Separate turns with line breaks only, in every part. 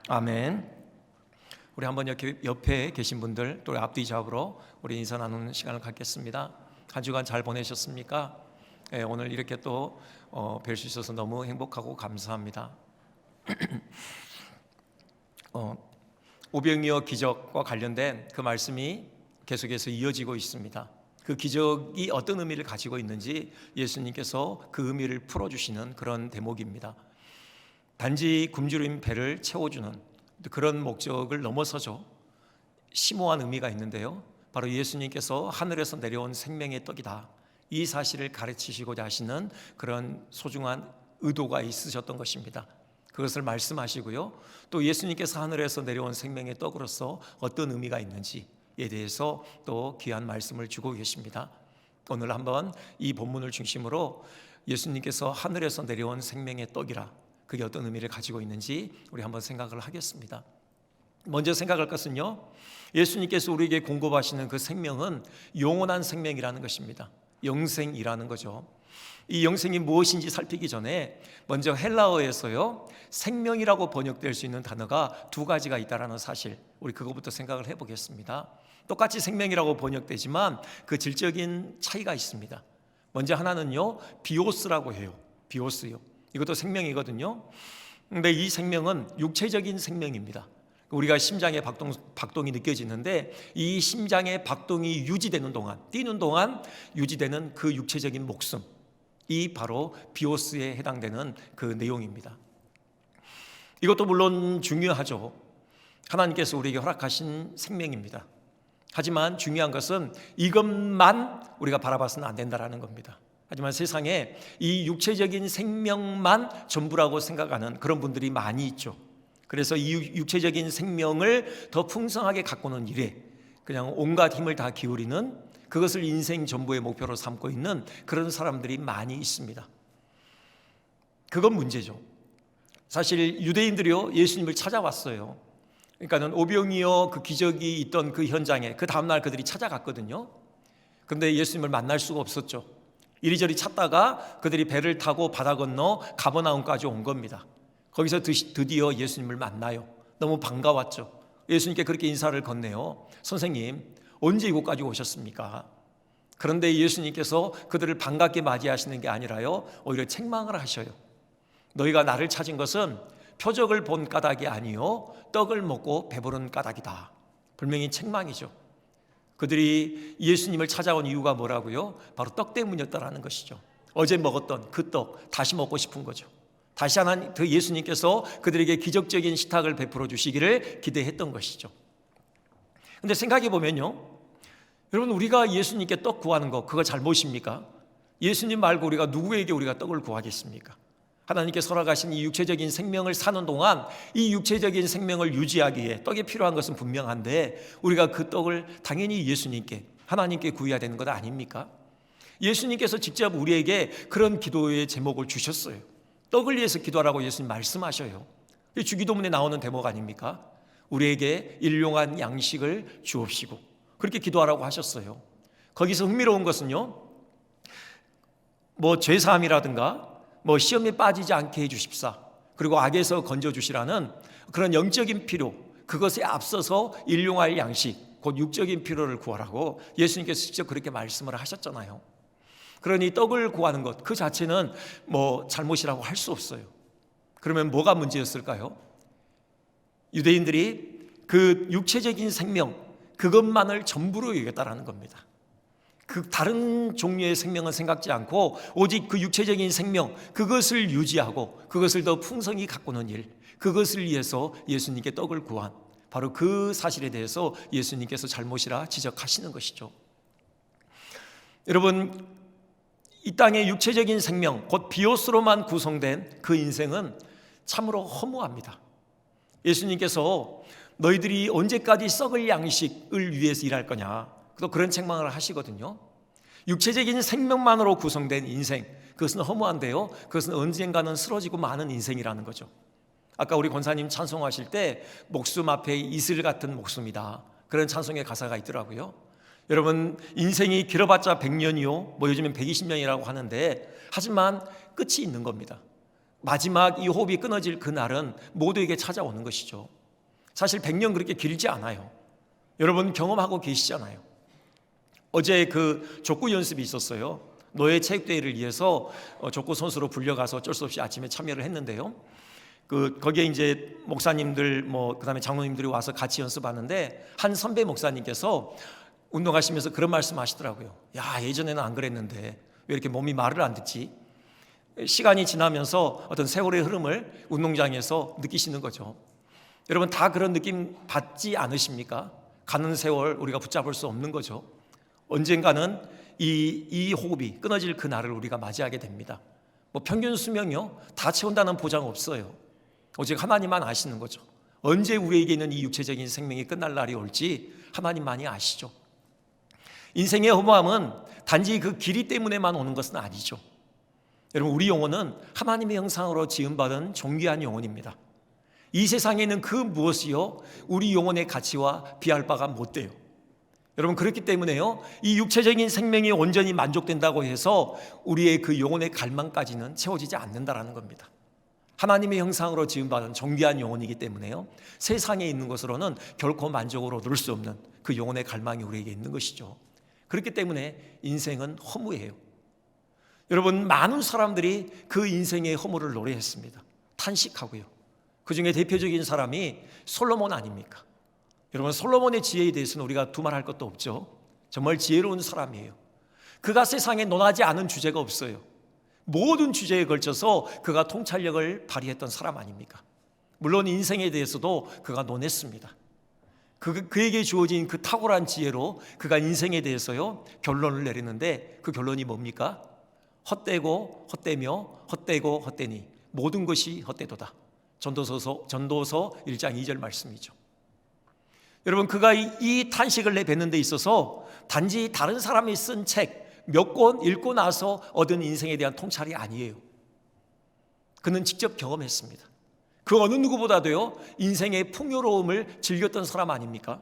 아멘. 우리 한번 이렇게 옆에 계신 분들 또 앞뒤 잡으로 우리 인사 나누는 시간을 갖겠습니다. 한 주간 잘 보내셨습니까? 오늘 이렇게 또 뵐 수 있어서 너무 행복하고 감사합니다. 오병이어 기적과 관련된 그 말씀이 계속해서 이어지고 있습니다. 그 기적이 어떤 의미를 가지고 있는지 예수님께서 그 의미를 풀어주시는 그런 대목입니다. 단지 굶주린 배를 채워주는 그런 목적을 넘어서죠, 심오한 의미가 있는데요, 바로 예수님께서 하늘에서 내려온 생명의 떡이다, 이 사실을 가르치시고자 하시는 그런 소중한 의도가 있으셨던 것입니다. 그것을 말씀하시고요, 또 예수님께서 하늘에서 내려온 생명의 떡으로서 어떤 의미가 있는지에 대해서 또 귀한 말씀을 주고 계십니다. 오늘 한번 이 본문을 중심으로 예수님께서 하늘에서 내려온 생명의 떡이라, 그게 어떤 의미를 가지고 있는지 우리 한번 생각을 하겠습니다. 먼저 생각할 것은요, 예수님께서 우리에게 공급하시는 그 생명은 영원한 생명이라는 것입니다. 영생이라는 거죠. 이 영생이 무엇인지 살피기 전에 먼저 헬라어에서요, 생명이라고 번역될 수 있는 단어가 두 가지가 있다는 사실, 우리 그거부터 생각을 해보겠습니다. 똑같이 생명이라고 번역되지만 그 질적인 차이가 있습니다. 먼저 하나는요, 비오스라고 해요. 비오스요. 이것도 생명이거든요. 근데 이 생명은 육체적인 생명입니다. 우리가 심장의 박동이 느껴지는데 이 심장의 박동이 유지되는 동안, 뛰는 동안 유지되는 그 육체적인 목숨, 이 바로 비오스에 해당되는 그 내용입니다. 이것도 물론 중요하죠. 하나님께서 우리에게 허락하신 생명입니다. 하지만 중요한 것은 이것만 우리가 바라봐서는 안 된다는 겁니다. 하지만 세상에 이 육체적인 생명만 전부라고 생각하는 그런 분들이 많이 있죠. 그래서 이 육체적인 생명을 더 풍성하게 가꾸는 일에 그냥 온갖 힘을 다 기울이는, 그것을 인생 전부의 목표로 삼고 있는 그런 사람들이 많이 있습니다. 그건 문제죠. 사실 유대인들이요, 예수님을 찾아왔어요. 그러니까는 오병이어 그 기적이 있던 그 현장에 그 다음날 그들이 찾아갔거든요. 그런데 예수님을 만날 수가 없었죠. 이리저리 찾다가 그들이 배를 타고 바다 건너 가버나움까지 온 겁니다. 거기서 드디어 예수님을 만나요. 너무 반가웠죠. 예수님께 그렇게 인사를 건네요. 선생님, 언제 이곳까지 오셨습니까? 그런데 예수님께서 그들을 반갑게 맞이하시는 게 아니라요, 오히려 책망을 하셔요. 너희가 나를 찾은 것은 표적을 본 까닭이 아니요 떡을 먹고 배부른 까닭이다. 분명히 책망이죠. 그들이 예수님을 찾아온 이유가 뭐라고요? 바로 떡 때문이었다라는 것이죠. 어제 먹었던 그 떡 다시 먹고 싶은 거죠. 다시 하나님, 그 예수님께서 그들에게 기적적인 식탁을 베풀어 주시기를 기대했던 것이죠. 그런데 생각해 보면요, 여러분, 우리가 예수님께 떡 구하는 거 그거 잘못입니까? 예수님 말고 우리가 누구에게 우리가 떡을 구하겠습니까? 하나님께서 허락하신 이 육체적인 생명을 사는 동안 이 육체적인 생명을 유지하기 위해 떡이 필요한 것은 분명한데 우리가 그 떡을 당연히 예수님께, 하나님께 구해야 되는 것 아닙니까? 예수님께서 직접 우리에게 그런 기도의 제목을 주셨어요. 떡을 위해서 기도하라고 예수님 말씀하셔요. 주기도문에 나오는 대목 아닙니까? 우리에게 일용할 양식을 주옵시고, 그렇게 기도하라고 하셨어요. 거기서 흥미로운 것은요, 죄사함이라든가 시험에 빠지지 않게 해주십사, 그리고 악에서 건져주시라는 그런 영적인 필요, 그것에 앞서서 일용할 양식, 곧 육적인 필요를 구하라고 예수님께서 직접 그렇게 말씀을 하셨잖아요. 그러니 떡을 구하는 것 그 자체는 잘못이라고 할 수 없어요. 그러면 뭐가 문제였을까요? 유대인들이 그 육체적인 생명, 그것만을 전부로 여겼다라는 겁니다. 그 다른 종류의 생명은 생각지 않고 오직 그 육체적인 생명, 그것을 유지하고 그것을 더 풍성히 가꾸는 일, 그것을 위해서 예수님께 떡을 구한, 바로 그 사실에 대해서 예수님께서 잘못이라 지적하시는 것이죠. 여러분, 이 땅의 육체적인 생명, 곧 비오스로만 구성된 그 인생은 참으로 허무합니다. 예수님께서 너희들이 언제까지 썩을 양식을 위해서 일할 거냐, 또 그런 책망을 하시거든요. 육체적인 생명만으로 구성된 인생, 그것은 허무한데요, 그것은 언젠가는 쓰러지고 마는 인생이라는 거죠. 아까 우리 권사님 찬송하실 때 목숨 앞에 이슬 같은 목숨이다, 그런 찬송의 가사가 있더라고요. 여러분, 인생이 길어봤자 100년이요 요즘엔 120년이라고 하는데, 하지만 끝이 있는 겁니다. 마지막 이 호흡이 끊어질 그날은 모두에게 찾아오는 것이죠. 사실 100년 그렇게 길지 않아요. 여러분 경험하고 계시잖아요. 어제 그 족구 연습이 있었어요. 노예 체육대회를 위해서 족구 선수로 불려가서 어쩔 수 없이 아침에 참여를 했는데요. 거기에 이제 목사님들 그다음에 장로님들이 와서 같이 연습하는데 한 선배 목사님께서 운동하시면서 그런 말씀하시더라고요. 야, 예전에는 안 그랬는데 왜 이렇게 몸이 말을 안 듣지? 시간이 지나면서 어떤 세월의 흐름을 운동장에서 느끼시는 거죠. 여러분 다 그런 느낌 받지 않으십니까? 가는 세월 우리가 붙잡을 수 없는 거죠. 언젠가는 이 호흡이 끊어질 그날을 우리가 맞이하게 됩니다. 평균 수명이요 다 채운다는 보장 없어요. 오직 하나님만 아시는 거죠. 언제 우리에게 있는 이 육체적인 생명이 끝날 날이 올지 하나님만이 아시죠. 인생의 허무함은 단지 그 길이 때문에만 오는 것은 아니죠. 여러분 우리 영혼은 하나님의 형상으로 지음받은 존귀한 영혼입니다. 이 세상에 있는 그 무엇이요 우리 영혼의 가치와 비할 바가 못 돼요. 여러분 그렇기 때문에요 이 육체적인 생명이 온전히 만족된다고 해서 우리의 그 영혼의 갈망까지는 채워지지 않는다라는 겁니다. 하나님의 형상으로 지음받은 존귀한 영혼이기 때문에요 세상에 있는 것으로는 결코 만족을 얻을 수 없는 그 영혼의 갈망이 우리에게 있는 것이죠. 그렇기 때문에 인생은 허무해요. 여러분 많은 사람들이 그 인생의 허무를 노래했습니다. 탄식하고요. 그 중에 대표적인 사람이 솔로몬 아닙니까? 여러분 솔로몬의 지혜에 대해서는 우리가 두말할 것도 없죠. 정말 지혜로운 사람이에요. 그가 세상에 논하지 않은 주제가 없어요. 모든 주제에 걸쳐서 그가 통찰력을 발휘했던 사람 아닙니까? 물론 인생에 대해서도 그가 논했습니다. 그에게 주어진 그 탁월한 지혜로 그가 인생에 대해서요 결론을 내리는데 그 결론이 뭡니까? 헛되고 헛되며 헛되고 헛되니 모든 것이 헛되도다. 전도서 1장 2절 말씀이죠. 여러분 그가 이 탄식을 내뱉는 데 있어서 단지 다른 사람이 쓴 책 몇 권 읽고 나서 얻은 인생에 대한 통찰이 아니에요. 그는 직접 경험했습니다. 그 어느 누구보다도요 인생의 풍요로움을 즐겼던 사람 아닙니까?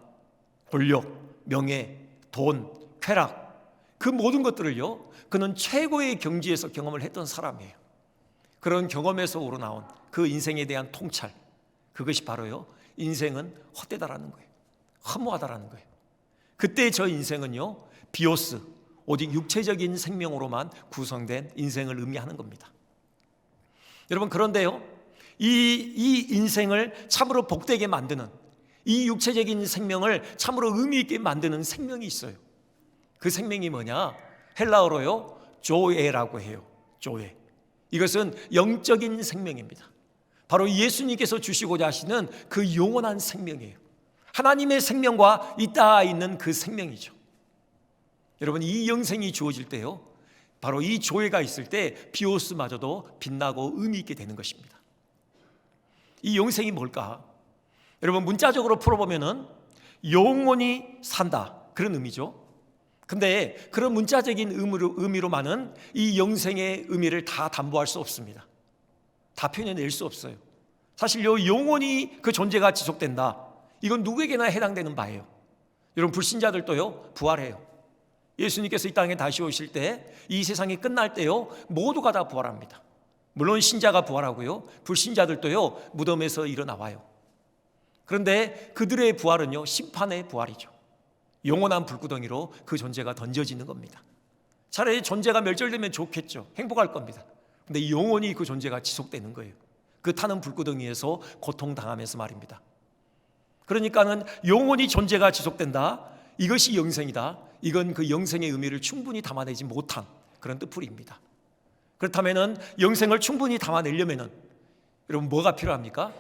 권력, 명예, 돈, 쾌락 그 모든 것들을요 그는 최고의 경지에서 경험을 했던 사람이에요. 그런 경험에서 우러나온 그 인생에 대한 통찰, 그것이 바로요 인생은 헛되다라는 거예요. 허무하다라는 거예요. 그때 저 인생은요 비오스 오직 육체적인 생명으로만 구성된 인생을 의미하는 겁니다. 여러분 그런데요 이 인생을 참으로 복되게 만드는 이 육체적인 생명을 참으로 의미 있게 만드는 생명이 있어요. 그 생명이 뭐냐? 헬라어로요 조에라고 해요. 조에. 이것은 영적인 생명입니다. 바로 예수님께서 주시고자 하시는 그 영원한 생명이에요. 하나님의 생명과 잇닿아 있는 그 생명이죠. 여러분 이 영생이 주어질 때요 바로 이 조회가 있을 때 비오스마저도 빛나고 의미 있게 되는 것입니다. 이 영생이 뭘까? 여러분 문자적으로 풀어보면은 영원히 산다 그런 의미죠. 근데 그런 문자적인 의미로만은 이 영생의 의미를 다 담보할 수 없습니다. 다 표현해낼 수 없어요. 사실 영원히 그 존재가 지속된다, 이건 누구에게나 해당되는 바예요. 여러분 불신자들도요 부활해요. 예수님께서 이 땅에 다시 오실 때 이 세상이 끝날 때요 모두가 다 부활합니다. 물론 신자가 부활하고요 불신자들도요 무덤에서 일어나와요. 그런데 그들의 부활은요 심판의 부활이죠. 영원한 불구덩이로 그 존재가 던져지는 겁니다. 차라리 존재가 멸절되면 좋겠죠. 행복할 겁니다. 근데 영원히 그 존재가 지속되는 거예요. 그 타는 불구덩이에서 고통당하면서 말입니다. 그러니까는 영원히 존재가 지속된다, 이것이 영생이다. 이건 그 영생의 의미를 충분히 담아내지 못한 그런 뜻풀이입니다. 그렇다면은 영생을 충분히 담아내려면은 여러분 뭐가 필요합니까?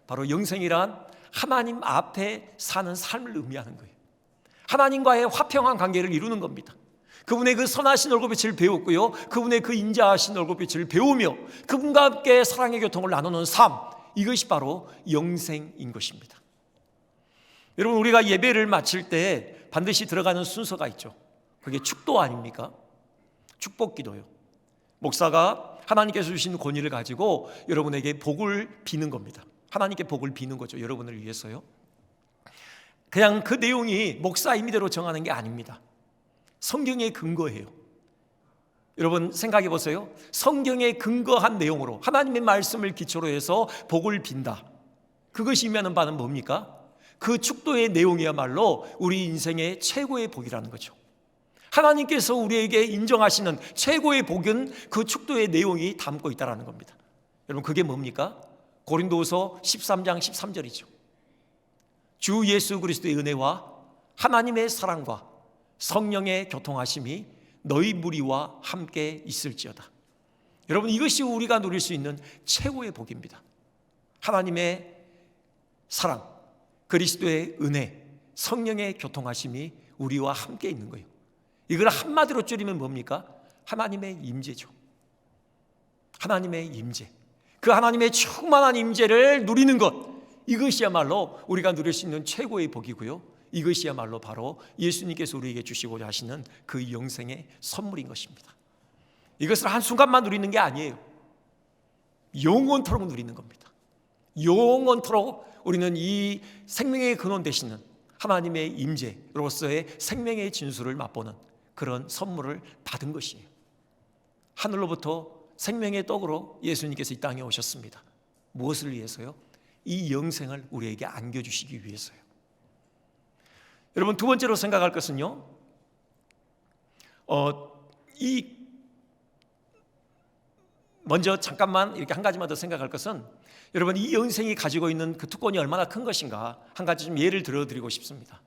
바로 영생이란 하나님 앞에 사는 삶을 의미하는 거예요. 하나님과의 화평한 관계를 이루는 겁니다. 그분의 그 선하신 얼굴빛을 배웠고요 그분의 그 인자하신 얼굴빛을 배우며 그분과 함께 사랑의 교통을 나누는 삶, 이것이 바로 영생인 것입니다. 여러분 우리가 예배를 마칠 때 반드시 들어가는 순서가 있죠. 그게 축도 아닙니까? 축복 기도요. 목사가 하나님께서 주신 권위를 가지고 여러분에게 복을 비는 겁니다. 하나님께 복을 비는 거죠. 여러분을 위해서요. 그냥 그 내용이 목사 임의대로 정하는 게 아닙니다. 성경에 근거해요. 여러분 생각해 보세요. 성경에 근거한 내용으로 하나님의 말씀을 기초로 해서 복을 빈다. 그것이 의미하는 바는 뭡니까? 그 축도의 내용이야말로 우리 인생의 최고의 복이라는 거죠. 하나님께서 우리에게 인정하시는 최고의 복은 그 축도의 내용이 담고 있다는 겁니다. 여러분 그게 뭡니까? 고린도후서 13장 13절이죠. 주 예수 그리스도의 은혜와 하나님의 사랑과 성령의 교통하심이 너희 무리와 함께 있을지어다. 여러분 이것이 우리가 누릴 수 있는 최고의 복입니다. 하나님의 사랑, 그리스도의 은혜, 성령의 교통하심이 우리와 함께 있는 거예요. 이걸 한마디로 줄이면 뭡니까? 하나님의 임재죠. 하나님의 임재. 그 하나님의 충만한 임재를 누리는 것, 이것이야말로 우리가 누릴 수 있는 최고의 복이고요. 이것이야말로 바로 예수님께서 우리에게 주시고자 하시는 그 영생의 선물인 것입니다. 이것을 한순간만 누리는 게 아니에요. 영원토록 누리는 겁니다. 영원토록 우리는 이 생명의 근원 되시는 하나님의 임재로서의 생명의 진수를 맛보는 그런 선물을 받은 것이에요. 하늘로부터 생명의 떡으로 예수님께서 이 땅에 오셨습니다. 무엇을 위해서요? 이 영생을 우리에게 안겨주시기 위해서요. 여러분 두 번째로 생각할 것은요, 먼저 잠깐만 이렇게 한 가지만 더 생각할 것은, 여러분 이 영생이 가지고 있는 그 특권이 얼마나 큰 것인가 한 가지 좀 예를 들어드리고 싶습니다.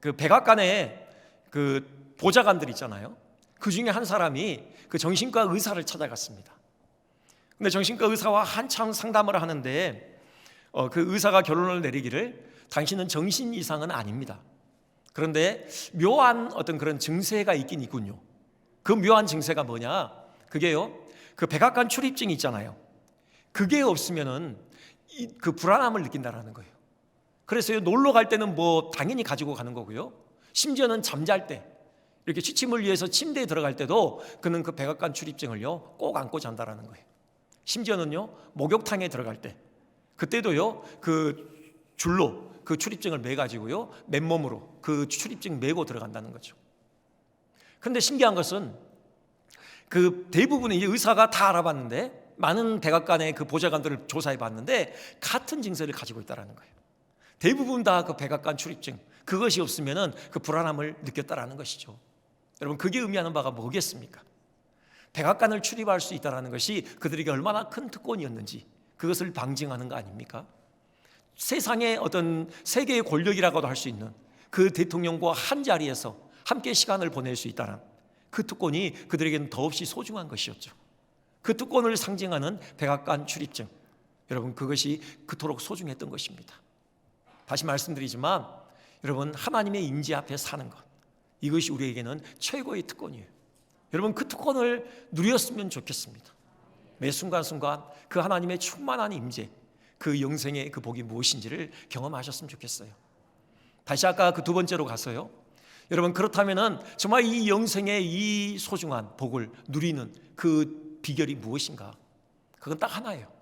그 백악관에 그 보좌관들 있잖아요. 그 중에 한 사람이 그 정신과 의사를 찾아갔습니다. 근데 정신과 의사와 한참 상담을 하는데 그 의사가 결론을 내리기를 당신은 정신 이상은 아닙니다. 그런데 묘한 어떤 그런 증세가 있긴 있군요. 그 묘한 증세가 뭐냐? 그게요, 그 백악관 출입증이 있잖아요. 그게 없으면은 그 불안함을 느낀다라는 거예요. 그래서요, 놀러 갈 때는 뭐 당연히 가지고 가는 거고요. 심지어는 잠잘 때 이렇게 취침을 위해서 침대에 들어갈 때도 그는 그 백악관 출입증을요 꼭 안고 잔다라는 거예요. 심지어는요 목욕탕에 들어갈 때 그때도요 그 줄로 그 출입증을 매 가지고요 맨몸으로 그 출입증 메고 들어간다는 거죠. 그런데 신기한 것은 그 대부분의 의사가 다 알아봤는데, 많은 백악관의 그 보좌관들을 조사해 봤는데 같은 증세를 가지고 있다는 거예요. 대부분 다 그 백악관 출입증, 그것이 없으면은 그 불안함을 느꼈다라는 것이죠. 여러분 그게 의미하는 바가 뭐겠습니까? 백악관을 출입할 수 있다는 것이 그들에게 얼마나 큰 특권이었는지 그것을 방증하는 거 아닙니까? 세상의 어떤 세계의 권력이라고도 할 수 있는 그 대통령과 한 자리에서 함께 시간을 보낼 수 있다는 그 특권이 그들에게는 더없이 소중한 것이었죠. 그 특권을 상징하는 백악관 출입증, 여러분 그것이 그토록 소중했던 것입니다. 다시 말씀드리지만 여러분 하나님의 임재 앞에 사는 것, 이것이 우리에게는 최고의 특권이에요. 여러분 그 특권을 누렸으면 좋겠습니다. 매 순간순간 그 하나님의 충만한 임재, 그 영생의 그 복이 무엇인지를 경험하셨으면 좋겠어요. 다시 아까 그 두 번째로 가서요, 여러분 그렇다면은 정말 이 영생의 이 소중한 복을 누리는 그 비결이 무엇인가? 그건 딱 하나예요.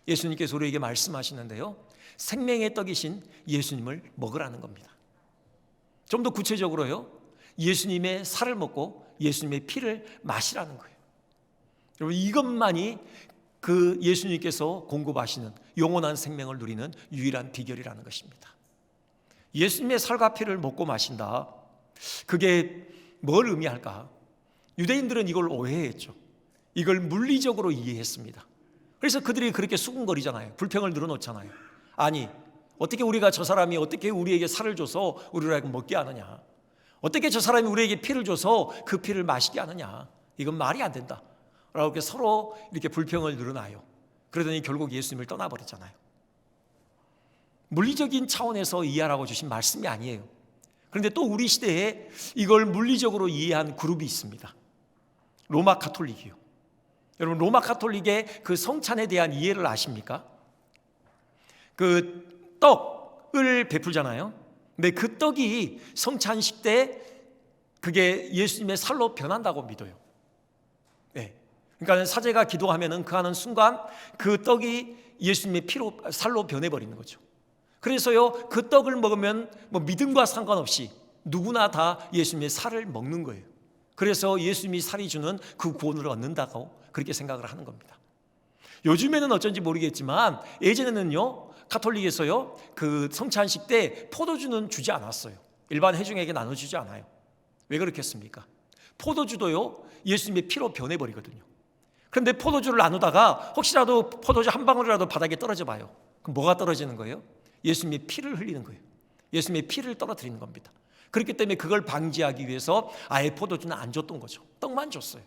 예수님께서 우리에게 말씀하시는데요, 생명의 떡이신 예수님을 먹으라는 겁니다. 좀 더 구체적으로요, 예수님의 살을 먹고 예수님의 피를 마시라는 거예요. 여러분 이것만이 그 예수님께서 공급하시는 영원한 생명을 누리는 유일한 비결이라는 것입니다. 예수님의 살과 피를 먹고 마신다, 그게 뭘 의미할까? 유대인들은 이걸 오해했죠. 이걸 물리적으로 이해했습니다. 그래서 그들이 그렇게 수군거리잖아요. 불평을 늘어놓잖아요. 아니 어떻게 우리가 저 사람이 어떻게 우리에게 살을 줘서 우리를 먹게 하느냐, 어떻게 저 사람이 우리에게 피를 줘서 그 피를 마시게 하느냐, 이건 말이 안 된다 라고 이렇게 서로 이렇게 불평을 늘어놔요. 그러더니 결국 예수님을 떠나버렸잖아요. 물리적인 차원에서 이해하라고 주신 말씀이 아니에요. 그런데 또 우리 시대에 이걸 물리적으로 이해한 그룹이 있습니다. 로마 가톨릭이요. 여러분 로마 가톨릭의 그 성찬에 대한 이해를 아십니까? 그 떡을 베풀잖아요. 근데 그 떡이 성찬식 때 그게 예수님의 살로 변한다고 믿어요. 네. 그러니까 사제가 기도하면은 그 하는 순간 그 떡이 예수님의 피로 살로 변해버리는 거죠. 그래서요 그 떡을 먹으면 뭐 믿음과 상관없이 누구나 다 예수님의 살을 먹는 거예요. 그래서 예수님이 살이 주는 그 구원을 얻는다고 그렇게 생각을 하는 겁니다. 요즘에는 어쩐지 모르겠지만 예전에는요, 가톨릭에서요, 그 성찬식 때 포도주는 주지 않았어요. 일반 회중에게 나눠주지 않아요. 왜 그렇겠습니까? 포도주도요, 예수님의 피로 변해버리거든요. 그런데 포도주를 나누다가 혹시라도 포도주 한 방울이라도 바닥에 떨어져 봐요. 그럼 뭐가 떨어지는 거예요? 예수님의 피를 흘리는 거예요. 예수님의 피를 떨어뜨리는 겁니다. 그렇기 때문에 그걸 방지하기 위해서 아예 포도주는 안 줬던 거죠. 떡만 줬어요.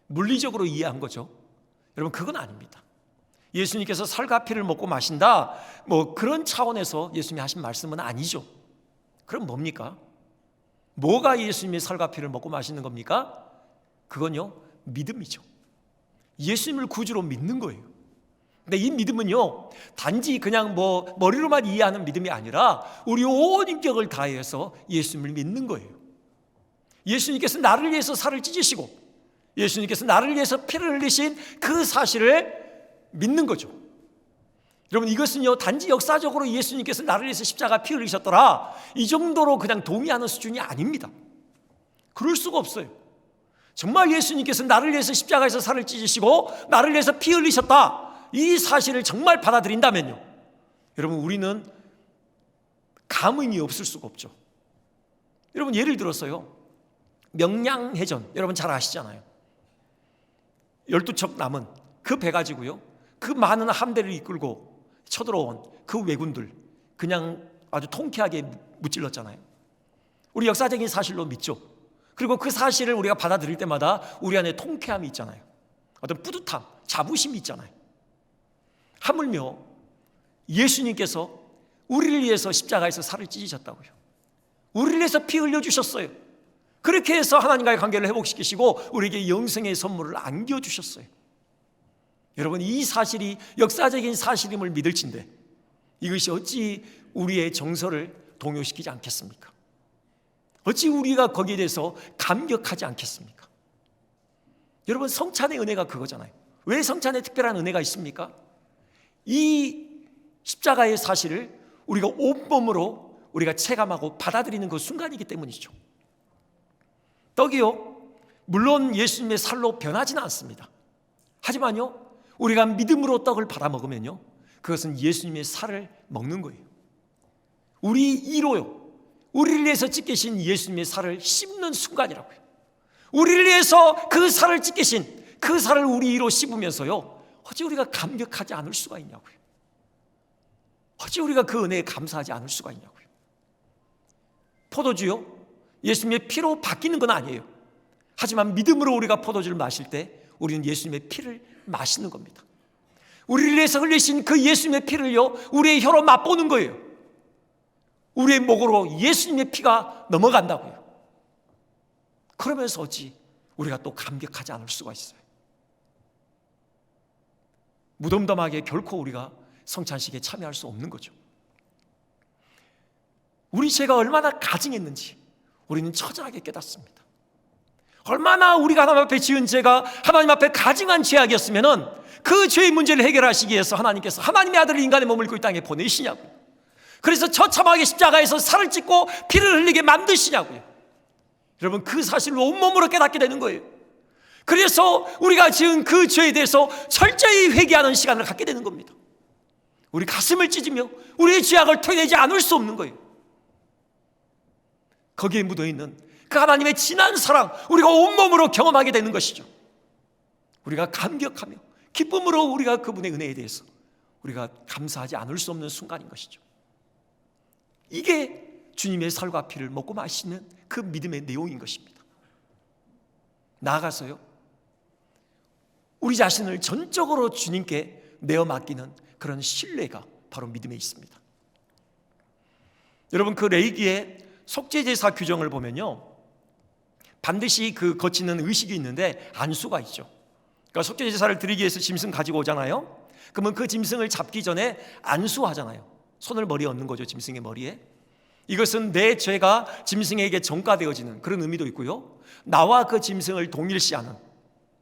물리적으로 이해한 거죠. 여러분, 그건 아닙니다. 예수님께서 살과 피를 먹고 마신다, 뭐 그런 차원에서 예수님이 하신 말씀은 아니죠. 그럼 뭡니까? 뭐가 예수님의 살과 피를 먹고 마시는 겁니까? 그건요, 믿음이죠. 예수님을 구주로 믿는 거예요. 근데 이 믿음은요, 단지 그냥 뭐 머리로만 이해하는 믿음이 아니라 우리 온 인격을 다해서 예수님을 믿는 거예요. 예수님께서 나를 위해서 살을 찢으시고 예수님께서 나를 위해서 피를 흘리신 그 사실을 믿는 거죠. 여러분, 이것은요, 단지 역사적으로 예수님께서 나를 위해서 십자가 피 흘리셨더라, 이 정도로 그냥 동의하는 수준이 아닙니다. 그럴 수가 없어요. 정말 예수님께서 나를 위해서 십자가에서 살을 찢으시고 나를 위해서 피 흘리셨다, 이 사실을 정말 받아들인다면요, 여러분, 우리는 감흥이 없을 수가 없죠. 여러분, 예를 들어서요, 명량해전, 여러분 잘 아시잖아요. 12척 남은 그 배 가지고요, 그 많은 함대를 이끌고 쳐들어온 그 왜군들 그냥 아주 통쾌하게 무찔렀잖아요. 우리 역사적인 사실로 믿죠. 그리고 그 사실을 우리가 받아들일 때마다 우리 안에 통쾌함이 있잖아요. 어떤 뿌듯함, 자부심이 있잖아요. 하물며 예수님께서 우리를 위해서 십자가에서 살을 찢으셨다고요. 우리를 위해서 피 흘려주셨어요. 그렇게 해서 하나님과의 관계를 회복시키시고 우리에게 영생의 선물을 안겨주셨어요. 여러분, 이 사실이 역사적인 사실임을 믿을진데 이것이 어찌 우리의 정서를 동요시키지 않겠습니까? 어찌 우리가 거기에 대해서 감격하지 않겠습니까? 여러분, 성찬의 은혜가 그거잖아요. 왜 성찬에 특별한 은혜가 있습니까? 이 십자가의 사실을 우리가 온몸으로 우리가 체감하고 받아들이는 그 순간이기 때문이죠. 떡이요, 물론 예수님의 살로 변하지는 않습니다. 하지만요, 우리가 믿음으로 떡을 받아 먹으면요, 그것은 예수님의 살을 먹는 거예요. 우리 이로요, 우리를 위해서 찢기신 예수님의 살을 씹는 순간이라고요. 우리를 위해서 그 살을 찢기신 그 살을 우리 이로 씹으면서요, 어찌 우리가 감격하지 않을 수가 있냐고요. 어찌 우리가 그 은혜에 감사하지 않을 수가 있냐고요. 포도주요, 예수님의 피로 바뀌는 건 아니에요. 하지만 믿음으로 우리가 포도주를 마실 때 우리는 예수님의 피를 마시는 겁니다. 우리를 위해서 흘리신 그 예수님의 피를요, 우리의 혀로 맛보는 거예요. 우리의 목으로 예수님의 피가 넘어간다고요. 그러면서 어찌 우리가 또 감격하지 않을 수가 있어요. 무덤덤하게 결코 우리가 성찬식에 참여할 수 없는 거죠. 우리 죄가 얼마나 가증했는지 우리는 처절하게 깨닫습니다. 얼마나 우리가 하나님 앞에 지은 죄가 하나님 앞에 가증한 죄악이었으면 그 죄의 문제를 해결하시기 위해서 하나님께서 하나님의 아들을 인간의 몸을 입고 이 땅에 보내시냐고요. 그래서 처참하게 십자가에서 살을 찢고 피를 흘리게 만드시냐고요. 여러분, 그 사실을 온몸으로 깨닫게 되는 거예요. 그래서 우리가 지은 그 죄에 대해서 철저히 회개하는 시간을 갖게 되는 겁니다. 우리 가슴을 찢으며 우리의 죄악을 토해내지 않을 수 없는 거예요. 거기에 묻어있는 그 하나님의 진한 사랑, 우리가 온몸으로 경험하게 되는 것이죠. 우리가 감격하며 기쁨으로 우리가 그분의 은혜에 대해서 우리가 감사하지 않을 수 없는 순간인 것이죠. 이게 주님의 살과 피를 먹고 마시는 그 믿음의 내용인 것입니다. 나아가서요, 우리 자신을 전적으로 주님께 내어 맡기는 그런 신뢰가 바로 믿음에 있습니다. 여러분, 그 레위기의 속죄제사 규정을 보면요, 반드시 그 거치는 의식이 있는데 안수가 있죠. 그러니까 속죄제사를 드리기 위해서 짐승 가지고 오잖아요. 그러면 그 짐승을 잡기 전에 안수하잖아요. 손을 머리에 얹는 거죠, 짐승의 머리에. 이것은 내 죄가 짐승에게 전가되어지는 그런 의미도 있고요, 나와 그 짐승을 동일시하는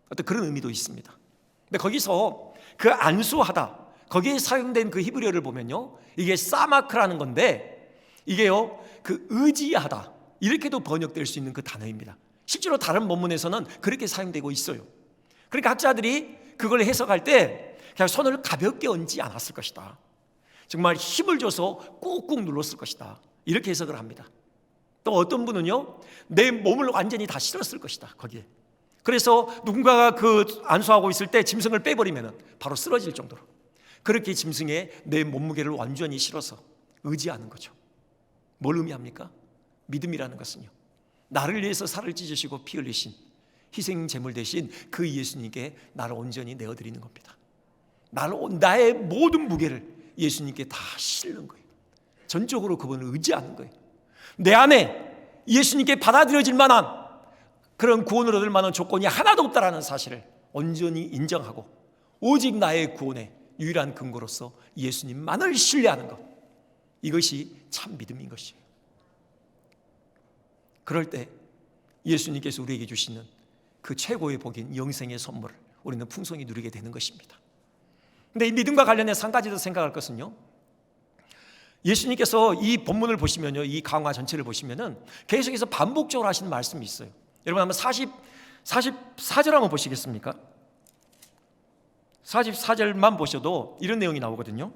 어떤 그런 의미도 있습니다. 근데 거기서 그 안수하다, 거기에 사용된 그 히브리어를 보면요, 이게 사마크라는 건데, 이게요, 그 의지하다, 이렇게도 번역될 수 있는 그 단어입니다. 실제로 다른 본문에서는 그렇게 사용되고 있어요. 그러니까 학자들이 그걸 해석할 때 그냥 손을 가볍게 얹지 않았을 것이다. 정말 힘을 줘서 꾹꾹 눌렀을 것이다. 이렇게 해석을 합니다. 또 어떤 분은요, 내 몸을 완전히 다 실었을 것이다, 거기에. 그래서 누군가가 그 안수하고 있을 때 짐승을 빼버리면 바로 쓰러질 정도로 그렇게 짐승에 내 몸무게를 완전히 실어서 의지하는 거죠. 뭘 의미합니까? 믿음이라는 것은요, 나를 위해서 살을 찢으시고 피 흘리신 희생 제물 대신 그 예수님께 나를 온전히 내어드리는 겁니다. 나의 모든 무게를 예수님께 다 실는 거예요. 전적으로 그분을 의지하는 거예요. 내 안에 예수님께 받아들여질 만한 그런 구원을 얻을 만한 조건이 하나도 없다라는 사실을 온전히 인정하고 오직 나의 구원의 유일한 근거로서 예수님만을 신뢰하는 것, 이것이 참 믿음인 것이에요. 그럴 때 예수님께서 우리에게 주시는 그 최고의 복인 영생의 선물을 우리는 풍성히 누리게 되는 것입니다. 근데 이 믿음과 관련해서 한 가지 더 생각할 것은요, 예수님께서 이 본문을 보시면요, 이 강화 전체를 보시면은 계속해서 반복적으로 하시는 말씀이 있어요. 여러분 한번 44절 한번 보시겠습니까? 44절만 보셔도 이런 내용이 나오거든요.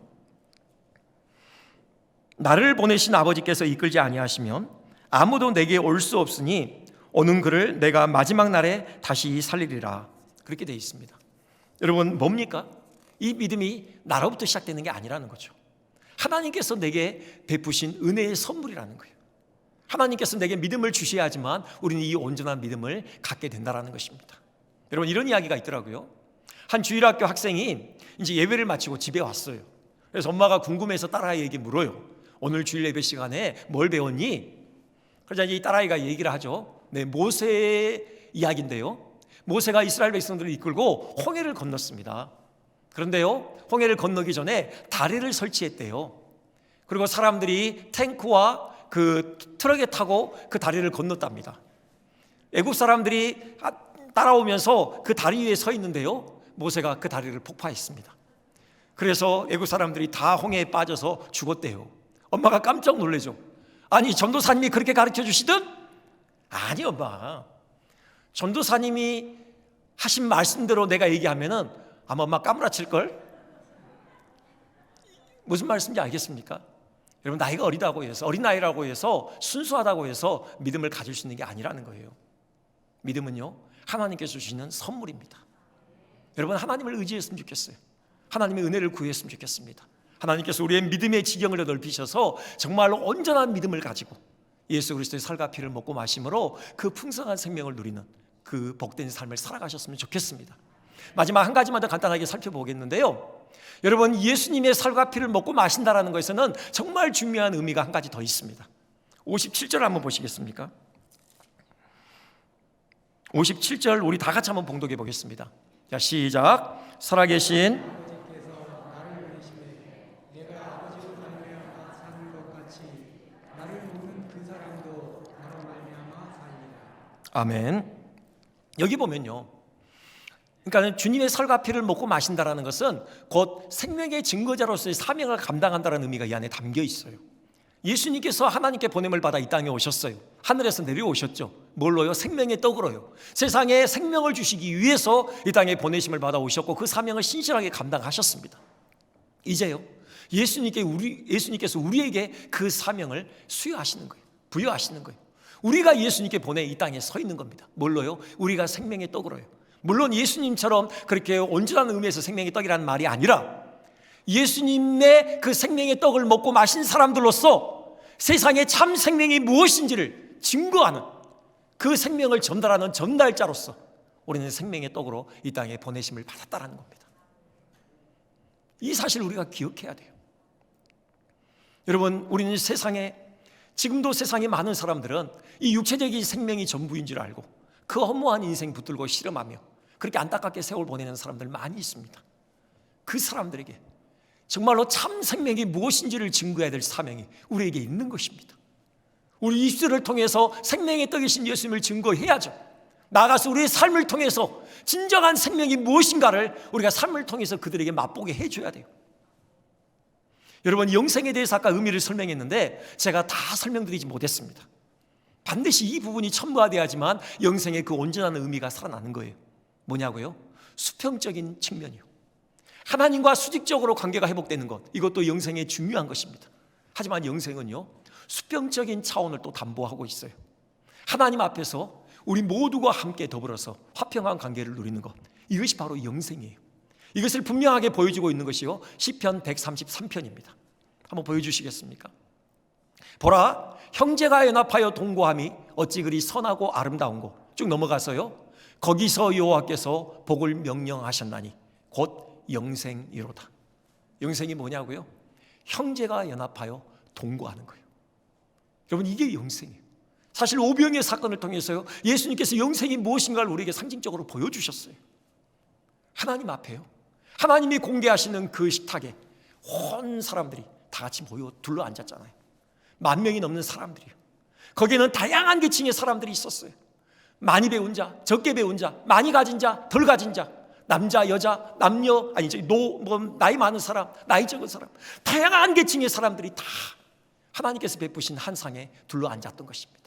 나를 보내신 아버지께서 이끌지 아니하시면 아무도 내게 올 수 없으니 오는 그를 내가 마지막 날에 다시 살리리라. 그렇게 되어 있습니다. 여러분 뭡니까? 이 믿음이 나로부터 시작되는 게 아니라는 거죠. 하나님께서 내게 베푸신 은혜의 선물이라는 거예요. 하나님께서 내게 믿음을 주셔야지만 우리는 이 온전한 믿음을 갖게 된다는 것입니다. 여러분 이런 이야기가 있더라고요. 한 주일학교 학생이 이제 예배를 마치고 집에 왔어요. 그래서 엄마가 궁금해서 딸아이에게 물어요. 오늘 주일 예배 시간에 뭘 배웠니? 그러자 이 딸아이가 얘기를 하죠. 네, 모세의 이야기인데요, 모세가 이스라엘 백성들을 이끌고 홍해를 건넜습니다. 그런데요, 홍해를 건너기 전에 다리를 설치했대요. 그리고 사람들이 탱크와 그 트럭에 타고 그 다리를 건넜답니다. 애국 사람들이 따라오면서 그 다리 위에 서 있는데요, 모세가 그 다리를 폭파했습니다. 그래서 애국 사람들이 다 홍해에 빠져서 죽었대요. 엄마가 깜짝 놀라죠. 아니, 전도사님이 그렇게 가르쳐 주시든? 아니 엄마, 전도사님이 하신 말씀대로 내가 얘기하면은 아마 엄마 까무라칠걸? 무슨 말씀인지 알겠습니까? 여러분 나이가 어리다고 해서, 어린 나이라고 해서, 순수하다고 해서 믿음을 가질 수 있는 게 아니라는 거예요. 믿음은요, 하나님께서 주시는 선물입니다. 여러분 하나님을 의지했으면 좋겠어요. 하나님의 은혜를 구했으면 좋겠습니다. 하나님께서 우리의 믿음의 지경을 넓히셔서 정말로 온전한 믿음을 가지고 예수 그리스도의 살과 피를 먹고 마심으로 그 풍성한 생명을 누리는 그 복된 삶을 살아가셨으면 좋겠습니다. 마지막 한 가지만 더 간단하게 살펴보겠는데요, 여러분 예수님의 살과 피를 먹고 마신다라는 것에는 정말 중요한 의미가 한 가지 더 있습니다. 57절 한번 보시겠습니까? 57절 우리 다 같이 한번 봉독해 보겠습니다. 자, 시작. 살아계신 아멘. 여기 보면요, 그러니까 주님의 살과 피를 먹고 마신다라는 것은 곧 생명의 증거자로서의 사명을 감당한다는 의미가 이 안에 담겨 있어요. 예수님께서 하나님께 보냄을 받아 이 땅에 오셨어요. 하늘에서 내려오셨죠. 뭘로요? 생명의 떡으로요. 세상에 생명을 주시기 위해서 이 땅에 보내심을 받아 오셨고 그 사명을 신실하게 감당하셨습니다. 이제요, 예수님께서 우리에게 그 사명을 수여하시는 거예요. 부여하시는 거예요. 우리가 예수님께 보내 이 땅에 서 있는 겁니다. 뭘로요? 우리가 생명의 떡으로요. 물론 예수님처럼 그렇게 온전한 의미에서 생명의 떡이라는 말이 아니라 예수님의 그 생명의 떡을 먹고 마신 사람들로서 세상의 참 생명이 무엇인지를 증거하는, 그 생명을 전달하는 전달자로서 우리는 생명의 떡으로 이 땅에 보내심을 받았다는 겁니다. 이 사실을 우리가 기억해야 돼요. 여러분 우리는 지금도 세상에 많은 사람들은 이 육체적인 생명이 전부인 줄 알고 그 허무한 인생 붙들고 실험하며 그렇게 안타깝게 세월 보내는 사람들 많이 있습니다. 그 사람들에게 정말로 참 생명이 무엇인지를 증거해야 될 사명이 우리에게 있는 것입니다. 우리 입술을 통해서 생명의 떡이신 예수님을 증거해야죠. 나아가서 우리의 삶을 통해서 진정한 생명이 무엇인가를 우리가 삶을 통해서 그들에게 맛보게 해줘야 돼요. 여러분 영생에 대해서 아까 의미를 설명했는데 제가 다 설명드리지 못했습니다. 반드시 이 부분이 첨부화돼야지만 영생의 그 온전한 의미가 살아나는 거예요. 뭐냐고요? 수평적인 측면이요. 하나님과 수직적으로 관계가 회복되는 것, 이것도 영생의 중요한 것입니다. 하지만 영생은요, 수평적인 차원을 또 담보하고 있어요. 하나님 앞에서 우리 모두가 함께 더불어서 화평한 관계를 누리는 것, 이것이 바로 영생이에요. 이것을 분명하게 보여주고 있는 것이요, 시편 133편입니다. 한번 보여주시겠습니까? 보라, 형제가 연합하여 동거함이 어찌 그리 선하고 아름다운고. 쭉 넘어가서요, 거기서 여호와께서 복을 명령하셨나니 곧 영생이로다. 영생이 뭐냐고요? 형제가 연합하여 동거하는 거예요. 여러분, 이게 영생이에요. 사실 오병이의 사건을 통해서요, 예수님께서 영생이 무엇인가를 우리에게 상징적으로 보여주셨어요. 하나님 앞에요, 하나님이 공개하시는 그 식탁에 온 사람들이 다 같이 모여 둘러 앉았잖아요. 10,000명이 넘는 사람들이요. 거기에는 다양한 계층의 사람들이 있었어요. 많이 배운 자, 적게 배운 자, 많이 가진 자, 덜 가진 자, 남자, 여자, 남녀, 나이 많은 사람, 나이 적은 사람, 다양한 계층의 사람들이 다 하나님께서 베푸신 한 상에 둘러 앉았던 것입니다.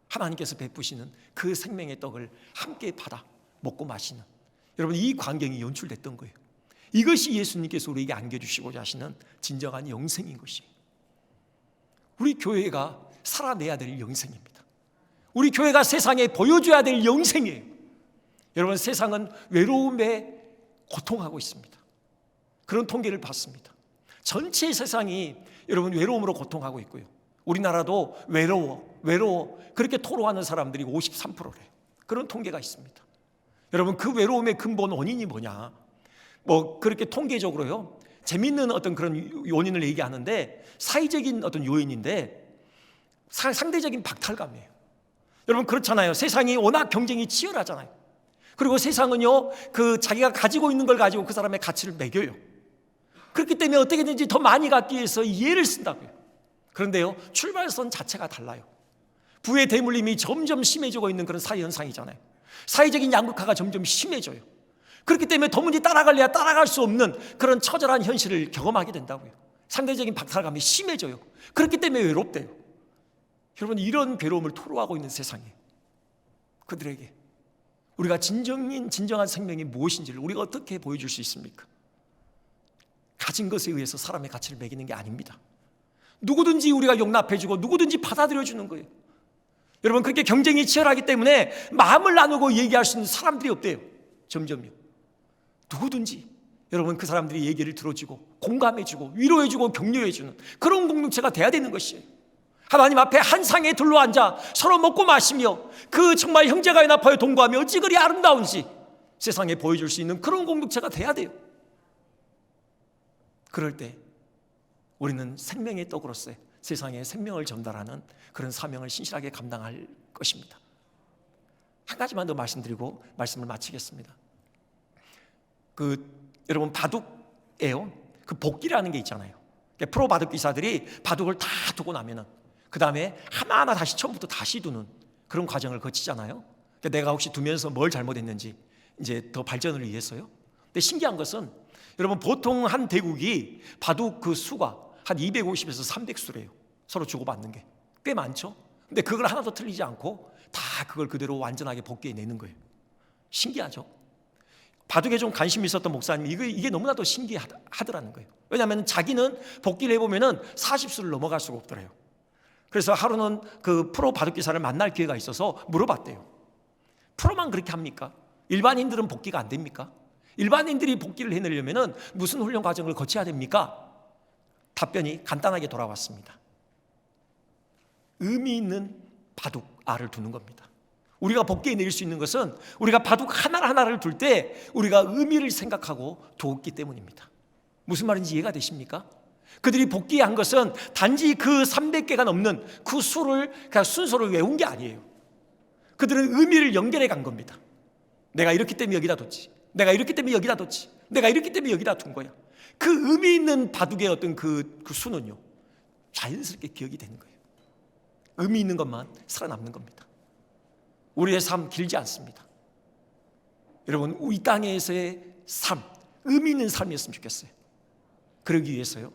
하나님께서 베푸시는 그 생명의 떡을 함께 받아 먹고 마시는, 여러분, 이 광경이 연출됐던 거예요. 이것이 예수님께서 우리에게 안겨주시고자 하시는 진정한 영생인 것이에요. 우리 교회가 살아내야 될 영생입니다. 우리 교회가 세상에 보여줘야 될 영생이에요. 여러분, 세상은 외로움에 고통하고 있습니다. 그런 통계를 봤습니다. 전체 세상이 여러분 외로움으로 고통하고 있고요, 우리나라도 외로워 그렇게 토로하는 사람들이 53%래요. 그런 통계가 있습니다. 여러분, 그 외로움의 근본 원인이 뭐냐? 그렇게 통계적으로요, 재밌는 어떤 그런 요인을 얘기하는데, 사회적인 어떤 요인인데 상대적인 박탈감이에요. 여러분, 그렇잖아요. 세상이 워낙 경쟁이 치열하잖아요. 그리고 세상은요, 그 자기가 가지고 있는 걸 가지고 그 사람의 가치를 매겨요. 그렇기 때문에 어떻게 되는지 더 많이 갖기 위해서 이해를 쓴다고요. 그런데요, 출발선 자체가 달라요. 부의 대물림이 점점 심해지고 있는 그런 사회 현상이잖아요. 사회적인 양극화가 점점 심해져요. 그렇기 때문에 도무지 따라갈래야 따라갈 수 없는 그런 처절한 현실을 경험하게 된다고요. 상대적인 박탈감이 심해져요. 그렇기 때문에 외롭대요. 여러분, 이런 괴로움을 토로하고 있는 세상에 그들에게 우리가 진정한 생명이 무엇인지를 우리가 어떻게 보여줄 수 있습니까? 가진 것에 의해서 사람의 가치를 매기는 게 아닙니다. 누구든지 우리가 용납해주고 누구든지 받아들여주는 거예요. 여러분, 그렇게 경쟁이 치열하기 때문에 마음을 나누고 얘기할 수 있는 사람들이 없대요. 점점요. 누구든지 여러분, 그 사람들이 얘기를 들어주고 공감해주고 위로해주고 격려해주는 그런 공동체가 돼야 되는 것이에요. 하나님 앞에 한 상에 둘러앉아 서로 먹고 마시며 그 정말 형제가 연합하여 동거하며 어찌 그리 아름다운지 세상에 보여줄 수 있는 그런 공동체가 돼야 돼요. 그럴 때 우리는 생명의 떡으로서 세상에 생명을 전달하는 그런 사명을 신실하게 감당할 것입니다. 한 가지만 더 말씀드리고 말씀을 마치겠습니다. 여러분, 바둑에요, 그 복기라는 게 있잖아요. 프로 바둑 기사들이 바둑을 다 두고 나면은 그 다음에 하나하나 다시 처음부터 다시 두는 그런 과정을 거치잖아요. 내가 혹시 두면서 뭘 잘못했는지 이제 더 발전을 위해서요. 근데 신기한 것은 여러분, 보통 한 대국이 바둑 그 수가 한 250에서 300수래요. 서로 주고받는 게 꽤 많죠. 근데 그걸 하나도 틀리지 않고 다 그걸 그대로 완전하게 복귀해내는 거예요. 신기하죠. 바둑에 좀 관심이 있었던 목사님이 이게 너무나도 신기하더라는 거예요. 왜냐하면 자기는 복귀를 해보면은 40수를 넘어갈 수가 없더래요. 그래서 하루는 그 프로 바둑 기사를 만날 기회가 있어서 물어봤대요. 프로만 그렇게 합니까? 일반인들은 복귀가 안 됩니까? 일반인들이 복귀를 해내려면은 무슨 훈련 과정을 거쳐야 됩니까? 답변이 간단하게 돌아왔습니다. 의미 있는 바둑 알을 두는 겁니다. 우리가 복귀해낼 수 있는 것은 우리가 바둑 하나를 둘 때 우리가 의미를 생각하고 두었기 때문입니다. 무슨 말인지 이해가 되십니까? 그들이 복귀한 것은 단지 그 300개가 넘는 그 수를 그냥 순서를 외운 게 아니에요. 그들은 의미를 연결해 간 겁니다. 내가 이렇기 때문에 여기다 뒀지, 내가 이렇기 때문에 여기다 뒀지, 내가 이렇기 때문에 여기다 둔 거야. 그 의미 있는 바둑의 어떤 그 수는요, 자연스럽게 기억이 되는 거예요. 의미 있는 것만 살아남는 겁니다. 우리의 삶 길지 않습니다. 여러분, 이 땅에서의 삶, 의미 있는 삶이었으면 좋겠어요. 그러기 위해서요,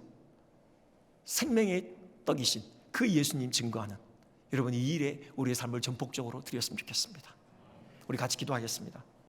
생명의 떡이신 그 예수님 증거하는 여러분 이 일에 우리의 삶을 전폭적으로 드렸으면 좋겠습니다. 우리 같이 기도하겠습니다.